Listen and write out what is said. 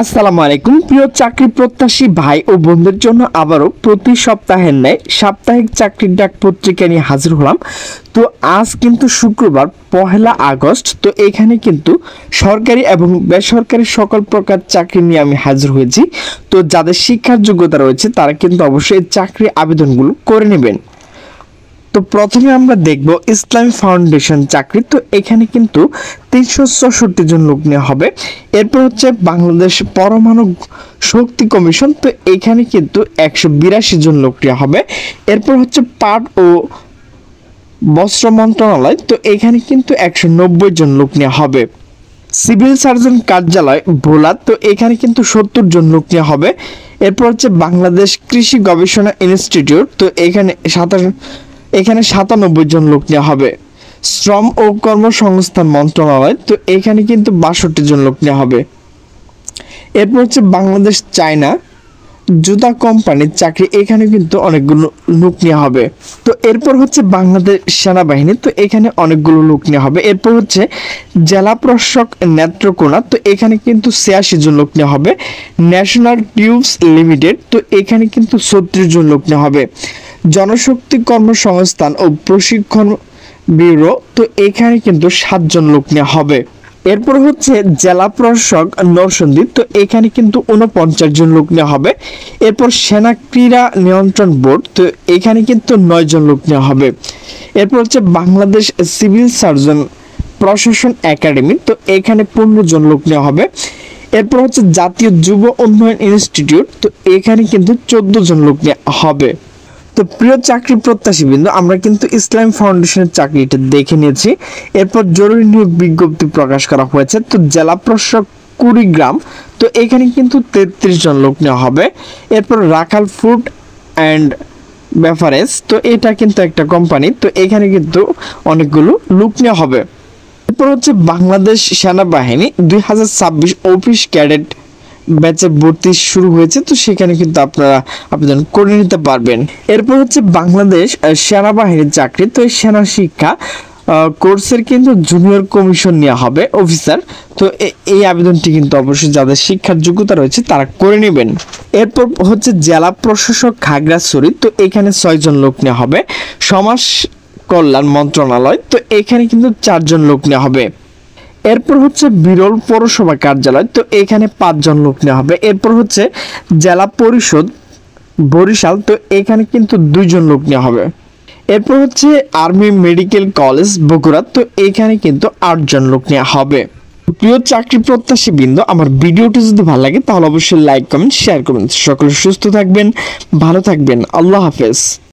আসসালামু আলাইকুম প্রিয় চাকরি প্রত্যাশী ভাই ও বোনদের জন্য আবারও প্রতি সপ্তাহের ন্যায় সাপ্তাহিক চাকরির ডাক পত্রিকা নিয়ে হাজির হলাম। তো আজ কিন্তু শুক্রবার 1 আগস্ট। তো এখানে কিন্তু সরকারি এবং বেসরকারি সকল প্রকার চাকরি নিয়ে আমি হাজির হয়েছি। তো যাদের শিক্ষার যোগ্যতা রয়েছে তারা কিন্তু অবশ্যই চাকরি আবেদনগুলো করে নেবেন। তো প্রথমে আমরা দেখব ইসলামী ফাউন্ডেশন চাকরি। তো এখানে কিন্তু 364 জন লোক নেওয়া হবে। এরপর হচ্ছে বাংলাদেশ পরমাণু শক্তি কমিশন। তো এখানে কিন্তু 182 জন লোক নেওয়া হবে। এরপর হচ্ছে পাট ও বস্ত্র মন্ত্রণালয়। তো এখানে কিন্তু 190 জন লোক নেওয়া হবে। সিভিল সার্জন কার্যালয় ভোলা। তো এখানে কিন্তু 70 জন লোক নেওয়া হবে। এরপর হচ্ছে বাংলাদেশ কৃষি গবেষণা ইনস্টিটিউট। তো এখানে 97 জন লোক নেওয়া হবে। শ্রম ও কর্মসংস্থান মন্ত্রণালয়। তো এখানে কিন্তু 62 জন লোক নেওয়া হবে। এরপর হচ্ছে বাংলাদেশ চায়না জুতা কোম্পানির চাকরি। এখানে কিন্তু অনেকগুলো লোক নেওয়া হবে। তো এরপর হচ্ছে বাংলাদেশ সেনাবাহিনী। তো এখানে অনেকগুলো লোক নেওয়া হবে। এরপর হচ্ছে জেলা প্রশাসক নেত্রকোনা। তো এখানে কিন্তু 86 জন লোক নেওয়া হবে। National tubes limited. তো এখানে কিন্তু 36 জন লোক নেওয়া হবে। জনশক্তি কর্মসংস্থান ও প্রশিক্ষণ ব্যুরো। তো এখানে কিন্তু 7 জন লোক নেওয়া হবে। এরপর হচ্ছে জেলা প্রশাসক নরসিংদী। তো এখানে কিন্তু 49 জন লোক নেওয়া হবে। এরপর সেনা ক্রীড়া নিয়ন্ত্রণ বোর্ড। তো এখানে কিন্তু 9 জন লোক নেওয়া হবে। এরপর হচ্ছে বাংলাদেশ সিভিল সার্জন প্রশাসন একাডেমি। তো এখানে 15 জন লোক নেওয়া হবে। এরপর হচ্ছে জাতীয় যুব উন্নয়ন ইনস্টিটিউট। তো এখানে কিন্তু 14 জন লোক নেওয়া হবে। তো প্রিয় চাকরি প্রত্যাশীবৃন্দ, আমরা কিন্তু ইসলাম ফাউন্ডেশনের চাকরিটা দেখে নিয়েছি। এরপর জরুরি নিয়োগ বিজ্ঞপ্তি প্রকাশ করা হয়েছে। তো জেলা প্রশাসক কুড়িগ্রাম। তো এখানে কিন্তু 33 জন লোক নেওয়া হবে। এরপর রাখাল ফুড অ্যান্ড বেভারেজ। তো এটা কিন্তু একটা কোম্পানি। তো এখানে কিন্তু অনেকগুলো লোক নেওয়া হবে। এরপর হচ্ছে বাংলাদেশ সেনাবাহিনী 2026 অফিস ক্যাডেট ব্যাচে ভর্তি শুরু হয়েছে। তো সেখানে কিন্তু আপনারা আবেদন করে নিতে পারবেন। এরপর হচ্ছে বাংলাদেশ সেনাবাহিনীর চাকরি। তো এই সেনা শিক্ষা কোর্সের কিন্তু জুনিয়র কমিশন নেওয়া হবে অফিসার। তো এই আবেদনটি কিন্তু অবশ্যই যাদের শিক্ষার যোগ্যতা রয়েছে তারা করে নেবেন। এরপর হচ্ছে জেলা প্রশাসক খাগড়াছড়ি। তো এখানে 6 জন লোক নেওয়া হবে। সমাজ কল্যাণ মন্ত্রণালয়। তো এখানে কিন্তু 4 জন লোক নেওয়া হবে। এরপর হচ্ছে বিরল পৌরসভা কার্যালয়। তো এখানে 5 জন লোক নেওয়া হবে। এরপর হচ্ছে জেলা পরিষদ বরিশাল। তো এখানে কিন্তু 2 জন লোক নেওয়া হবে। এরপর হচ্ছে আর্মি মেডিকেল কলেজ বগুড়া। তো এখানে কিন্তু 8 জন লোক নেওয়া হবে। প্রিয় চাকরি প্রত্যাশী বৃন্দ, আমার ভিডিওটি যদি ভালো লাগে তাহলে অবশ্যই লাইক কমেন্ট শেয়ার করবেন। সকলে সুস্থ থাকবেন, ভালো থাকবেন। আল্লাহ হাফেজ।